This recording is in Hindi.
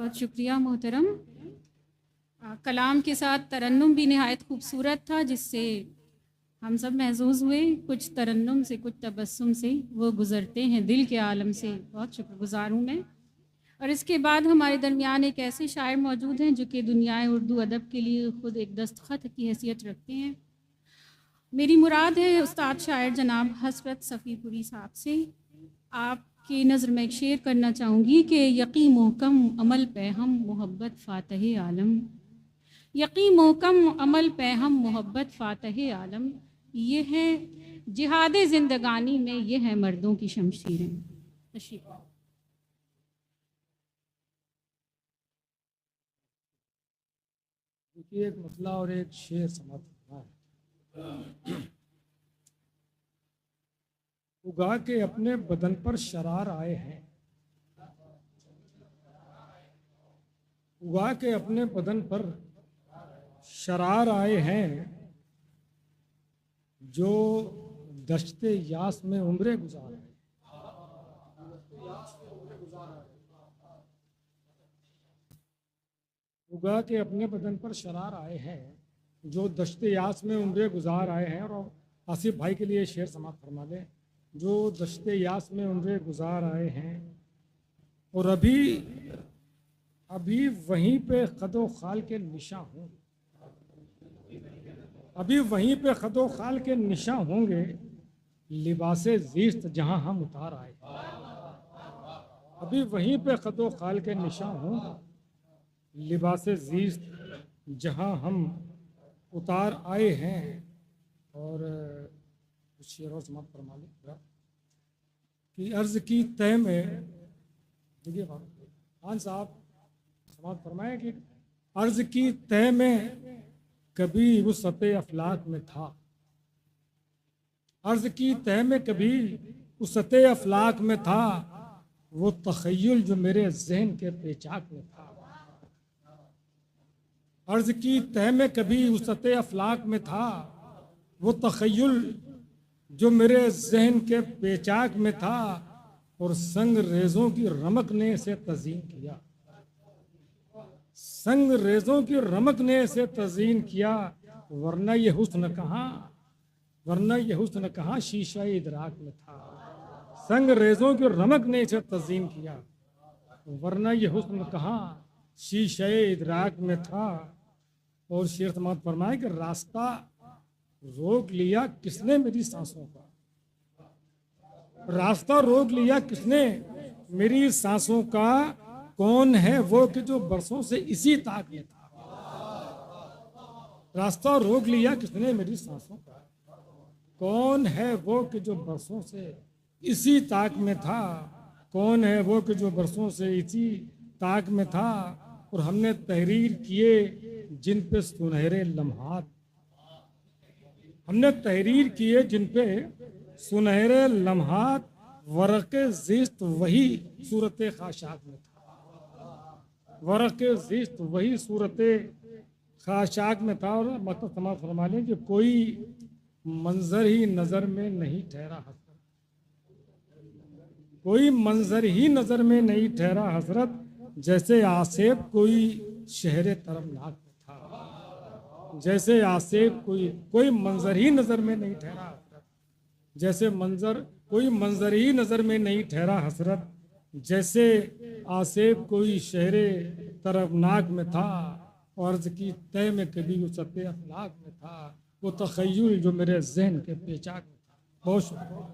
बहुत शुक्रिया मोहतरम। कलाम के साथ तरन्नुम भी नहायत खूबसूरत था, जिससे हम सब महसूस हुए। कुछ तरन्नुम से, कुछ तबस्सुम से वो गुज़रते हैं दिल के आलम से। बहुत शुक्रगुज़ार हूँ मैं। और इसके बाद हमारे दरमियान एक ऐसे शायर मौजूद हैं जो कि दुनियाए उर्दू अदब के लिए ख़ुद एक दस्तखत की हैसियत रखते हैं। मेरी मुराद है उस्ताद शायर जनाब हसरत सफ़ीपुरी साहब से। आपकी नज़र में एक शेर करना चाहूँगी कि यक़ी मोहकम अमल पे हम मोहब्बत फ़ातह आलम, यक़ी मोहकम अमल पे हम मोहब्बत फ़ातह आलम, ये है जिहाद ज़िंदगानी में, ये है मर्दों की शमशीरें। तशरीफ़। देखिए, एक मतला और एक शेर समाप्त हुआ है। उगा के अपने बदन पर शरार आए हैं, उगा के अपने बदन पर शरार आए हैं, जो दश्ते यास में उम्रें गुजार है। उगा के अपने बदन पर शरार आए हैं, जो दश्ते यास में उम्रें गुजार आए हैं। और आसिफ भाई के लिए शेर समाप्त फरमा दें। जो दश्ते यास में उम्रें गुजार आए हैं और अभी अभी वहीं पे खदो खाल के निशा हूँ, अभी वहीं पे खदो खाल के निशा होंगे, लिबासे ज़ीस्त जहाँ हम उतार आए। अभी वहीं पे खदो खाल के निशा हूँ, लिबासे ज़ीस्त जहाँ हम उतार आए हैं। और कुछ शेर और समाप्त फरमा लें कि अर्ज़ की तय में, देखिए खान साहब समाप्त फरमाए कि अर्ज़ की तय में कभी वुसअत अफलाक में था, अर्ज़ की तय में कभी वुसअत अफलाक में था, वो तख़य्युल जो मेरे ज़हन के पेचाक में था। अर्ज़ की तय में कभी वुसअत अफलाक में था, वो तख़य्युल जो मेरे ज़हन के पेचाक में था, और संग रेज़ों की रमक ने इसे तज़ीन किया, संग रेज़ों की रमक ने इसे तज़ीन किया। वरना ये हुस्न कहाँ, वरना ये हुस्न कहाँ शीशा इदराक में था। संग रेज़ों की रमक ने इसे तज़ीन किया, वरना ये हुस्न कहाँ शीशा इदराक में था। और शेर समाप्त फरमाए कि रास्ता रोक लिया किसने मेरी सांसों का, रास्ता रोक लिया किसने मेरी सांसों का, कौन है वो कि जो बरसों से इसी ताक में था। रास्ता रोक लिया किसने मेरी सांसों का, कौन है वो कि जो बरसों से इसी ताक में था, कौन है वो कि जो बरसों से इसी ताक में था। और हमने तहरीर किए जिन पे सुनहरे लम्हात, हमने तहरीर किए जिन पे सुनहरे लम्हात, वरक़े ज़िस्त वही सूरत खाशाक में था, वरक़े ज़िस्त वही सूरत खाशाक में था। और मतलब समाप्त फरमा लें कि कोई मंजर ही नज़र में नहीं ठहरा हसरत, कोई मंजर ही नज़र में नहीं ठहरा हसरत, जैसे आसेब कोई शहर तरमनाक में था, जैसे आसेब कोई मंजर ही नज़र में नहीं ठहरा हसरत, जैसे कोई मंजर ही नज़र में नहीं ठहरा हसरत, जैसे आसेब कोई शहर तरमनाक में था। अर्ज़ की तय में कभी वुसअत अफलाक में था, वो तख़य्युल जो मेरे ज़हन के पेचाक में था। बहुत शुक्रिया।